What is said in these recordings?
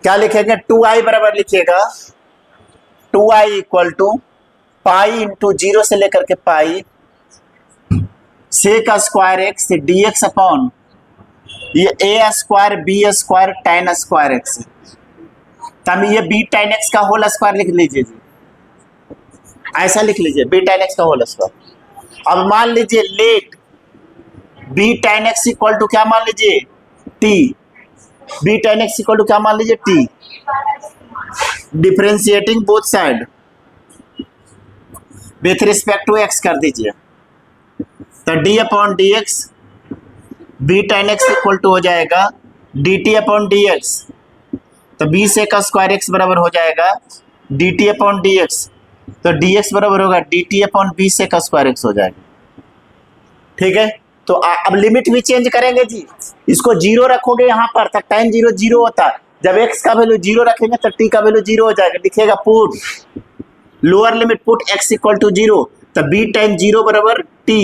क्या लिखेंगे, 2i बराबर लिखिएगा 2i equal to pi into 0 से लेकर के pi sec square x dx upon ये a square b square tan square x. तब ये b tan x का होल स्क्वायर लिख लीजिए जी, ऐसा लिख लीजिए b tan x का होल स्क्वायर। अब मान लीजिए let b tan x equal to क्या मान लीजिए t, b tan x equal to क्या मान लीजिए t, differentiating both side with respect to x कर दीजिए, तो d upon d x b tan x equal to हो जाएगा dt अपॉन डी एक्स, तो b से का स्क्वायर x बराबर हो जाएगा dt अपॉन डी एक्स, तो dx बराबर होगा dt अपॉन b से का स्क्वायर x हो जाएगा। ठीक है, तो अब लिमिट भी चेंज करेंगे जी, इसको 0 रखोगे यहाँ पर तक tan 0 0 होता है, जब x का वैल्यू 0 रखेंगे तो t का वैल्यू 0 हो जाएगा। लिखिएगा put lower limit put x equal to 0, तो b tan 0 बराबर t,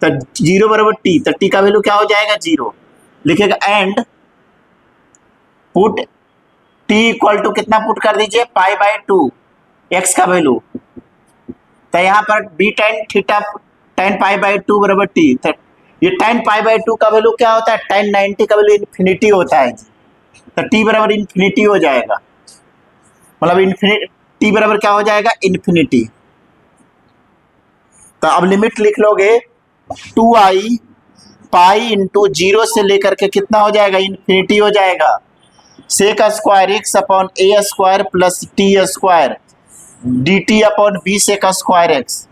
तो 0 बराबर t, तो t का वैल्यू क्या हो जाएगा 0। लिखिएगा and put t equal to कितना पुट कर दीजिए पाई बाय 2 x का वैल्यू, तो यहाँ पर b tan theta tan pi by 2 बराबर t, तो ये tan पाई बाय 2 का वैल्यू क्या होता है tan 90 का वैल्यू इन्फिनिटी होता है, तो t बराबर इन्फिनिटी हो जाएगा, मतलब इन्फिनिटी t बराबर क्या हो जाएगा इन्फिनिटी। तो अब लिमिट लिख लोगे 2i पाई इंटू 0 से लेकर के कितना हो जाएगा इन्फिनिटी हो जाएगा sec square x upon a square plus t square dt upon b sec square x.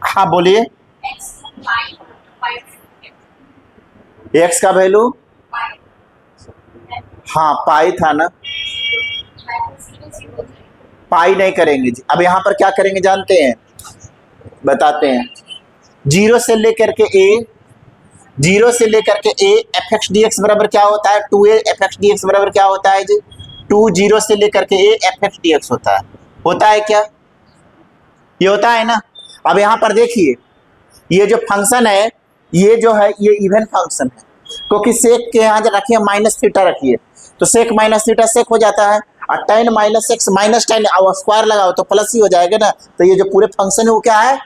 हाँ बोलिए, x का वैल्यू हाँ पाई था ना, पाई नहीं करेंगे जी। अब यहाँ पर क्या करेंगे जानते हैं, बताते हैं, 0 से लेकर के a F x d x बराबर क्या होता है 2a F x d x बराबर क्या होता है जी 2 0 से लेकर के a F x d x होता है क्या, ये होता है ना। अब यहाँ पर देखिए ये जो फंक्शन है ये जो है ये इवन फंक्शन है, क्योंकि सेक के यहाँ रखिए माइनस थीटा रखिए, तो सेक माइनस थीटा सेक हो जाता है, और tan minus x minus tan square लगाओ तो प्लस ही हो जाएगा ना। तो ये जो पूरे फंक्शन है वो क्या है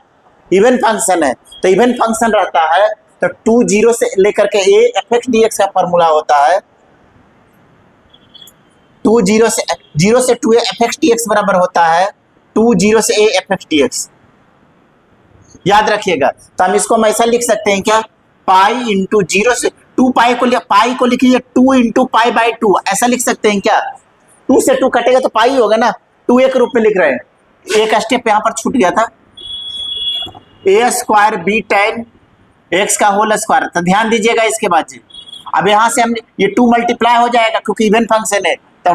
इवन फंक्शन है, तो इवन फंक्शन रहता है तो 2 0 से लेकर के a F x d x का फॉर्मूला होता है 2 0 से 2a F x d x बराबर होता है 2 0 से a F x d x, याद रखिएगा। तो हम इसको हम ऐसा लिख सकते हैं क्या पाई इंटू 0 से 2 पाई को लिखिए 2 इंटू पाई बाई 2, ऐसा लिख सकते हैं क्या, 2 से 2 कटेगा तो पाई होगा ना, 2a के रूप में लिख रहे हैं, एक स्टेप यहाँ पर छूट गया था, a square b tan x का होल स्क्वायर, तो ध्यान दीजिएगा इसके बाद जी। अब यहाँ से हम ये 2 मल्टीप्लाई हो जाएगा क्योंकि इवन फंक्शन है, तो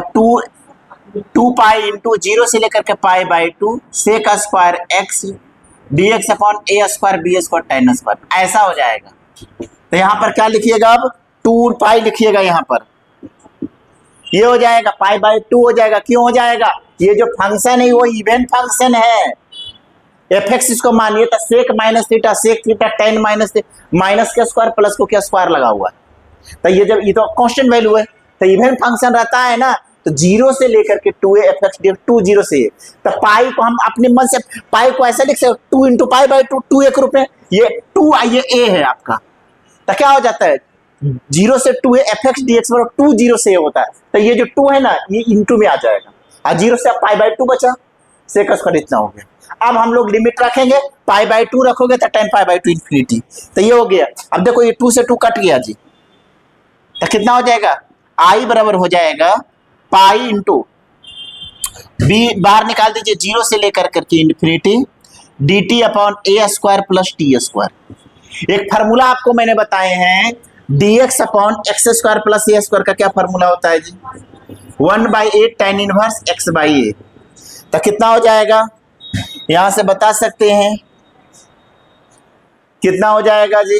2 पाई इंटू 0 से लेकर के pi by 2 sec square x dx upon a square b square tan square, ऐसा हो जाएगा। तो यहाँ पर क्या लिखिएगा अब 2 पाई लिखिएगा, यहाँ पर ये हो जाएगा पाई बाई 2 हो जाएगा। क्यों हो जाएगा, ये जो फंक्शन है वो इवन फंक्शन है, एफ एक्स इसको मानिए तो sec minus theta sec theta tan minus के स्क्वायर प्लस को क्या स्क्वायर लगा हुआ है, तो ये जब ये तो कांस्टेंट वैल्यू है तो इवन फंक्शन रहता है ना, तो 0 से लेकर के 2a एफ एक्स डी 2 0 से a, तो पाई को हम अपने मन से पाई को ऐसा लिख सकते 2 इंटू पाई बाई 2 2a के रूप में, ये 2 ये a है आपका, तो क्या हो जाता है 0 से 2a F x d x बराबर 2 0 से a होता है, तो ये जो 2 है ना ये इंटू में आ जाएगा, और 0 से पाई बाई 2 बचा सेक स्क्वायर इतना हो गया। अब हम लोग लिमिट रखेंगे पाई बाई 2 रखोगे तो tan पाई बाई 2 इन्फिनिटी, तो ये हो गया। अब देखो ये 2 से 2 कट गया जी, तो कितना हो जाएगा i बराबर हो जाएगा पाई इंटू b बाहर निकाल दीजिए 0 से लेकर करके infinity dt upon a square plus t square. एक फार्मूला आपको मैंने बताए हैं dx upon x square plus a square का क्या फार्मूला होता है जी 1/8 tan inverse x by a, तो कितना हो जाएगा यहां से बता सकते हैं कितना हो जाएगा जी,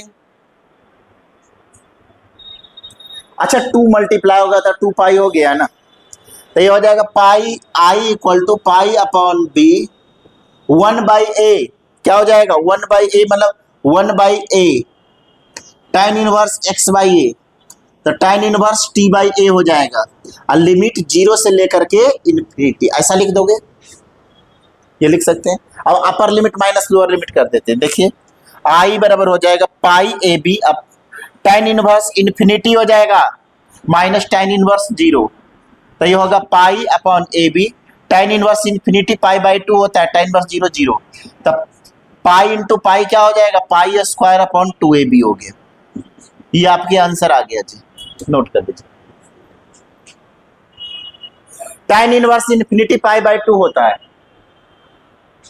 अच्छा 2 मल्टीप्लाई होगा तो 2 पाई हो गया ना, तो ये हो जाएगा pi I equal to pi upon b 1/a, क्या हो जाएगा 1/a मतलब 1/a tan inverse x by a, तो tan inverse t by a हो जाएगा और लिमिट 0 से लेकर के इन्फिनिटी, ऐसा लिख दोगे, ये लिख सकते हैं। अब upper limit minus lower limit कर देते हैं। देखिए i बराबर हो जाएगा पाई ए बी, अब tan इनवर्स इन्फिनिटी हो जाएगा माइनस tan इनवर्स 0, तो ये होगा pi upon a b, tan inverse infinity pi by 2 होता है, tan इनवर्स 0 0, तब पाई इंटू पाई क्या हो जाएगा, पाई स्क्वायर अपॉन 2ab हो गया। ये आपके आंसर आ गया जी, नोट कर दीजिए। tan inverse infinity pi by 2 होता है,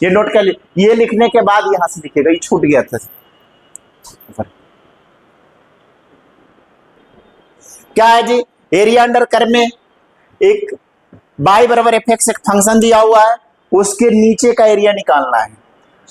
ये नोट कर लीजिए। ये लिखने के बाद यहां से लिखेगा, ये छूट गया था। क्या है जी, एरिया अंडर कर्व में एक y बराबर एफ एक्स एक फंक्शन दिया हुआ है, उसके नीचे का एरिया निकालना है।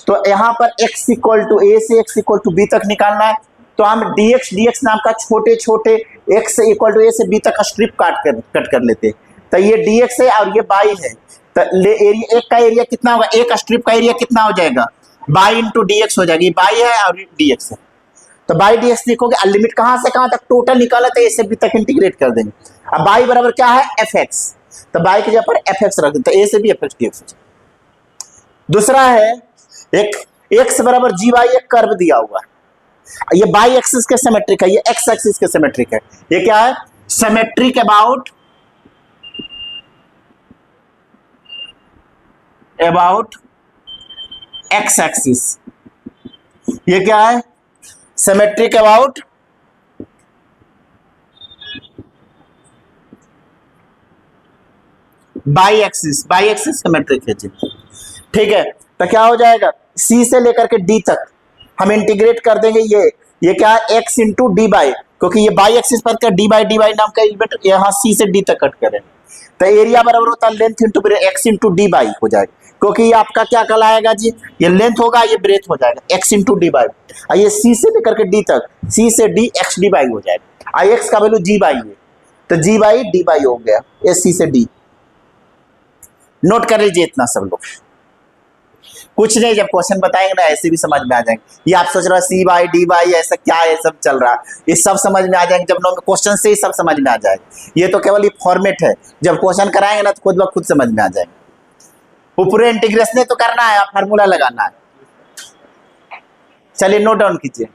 तो यहाँ पर x इक्वल टू ए से x इक्वल टू बी तक निकालना है, तो हम dx नाम का छोटे छोटे x इक्वल टू ए से b तक का स्ट्रिप कट कर लेते हैं। तो ये dx है और ये y है, तो एरिया एक का एरिया कितना होगा, एक स्ट्रिप का एरिया कितना हो जाएगा, y इंटू डी एक्स हो जाएगी, y है और dx है, तो बाई डी एक्स लिखोगे। लिमिट कहां से कहां तक टोटल निकाला, तो ए से बी तक इंटीग्रेट कर देंगे। अब बाई बराबर क्या है, एफ एक्स, तो बाई की जगह पर एफ एक्स रख देते, ए से b f x d x. दूसरा है एक एक्स बराबर जी वाई, एक कर्व दिया हुआ है, ये बाई एक्सिस के सिमेट्रिक है, ये एक्स एक्सिस के सिमेट्रिक है। ये क्या है, सिमेट्रिक अबाउट एक्स एक्सिस। ये क्या है, symmetric about by axis symmetric है जी, ठीक है। तो क्या हो जाएगा, सी से लेकर के डी तक हम इंटीग्रेट कर देंगे। ये क्या है, एक्स इंटू डी बाई, क्योंकि ये बाई एक्सिस पर क्या डी बाई नाम का एलिमेंट यहाँ सी से डी तक कट करें, तो एरिया बराबर होता है length into x into D by हो जाएगा, क्योंकि ये आपका क्या कहलाएगा जी, ये लेंथ होगा, ये ब्रेथ हो जाएगा, एक्स इंटू डी बाई। और ये सी से लेकर के डी तक, सी से डी एक्स डी बाई हो जाएगा, आई एक्स का वैल्यू जी बाई है, तो जी बाई डी बाई हो गया, ये सी से डी। नोट कर लीजिए इतना सब लोग, कुछ नहीं, जब क्वेश्चन बताएंगे ना ऐसे भी समझ में आ जाएंगे। ये आप सोच रहे हो सी बाई डी बाई ऐसा क्या है, सब चल रहा है, ये सब समझ में आ जाएंगे जब लोग क्वेश्चन से ही सब समझ में आ जाएगा। ये तो केवल ये फॉर्मेट है, जब क्वेश्चन कराएंगे ना तो खुद ब खुद समझ में आ जाएंगे। वो पूरे इंटीग्रेशन तो करना है, फार्मूला लगाना है। चलिए नोट डाउन कीजिए।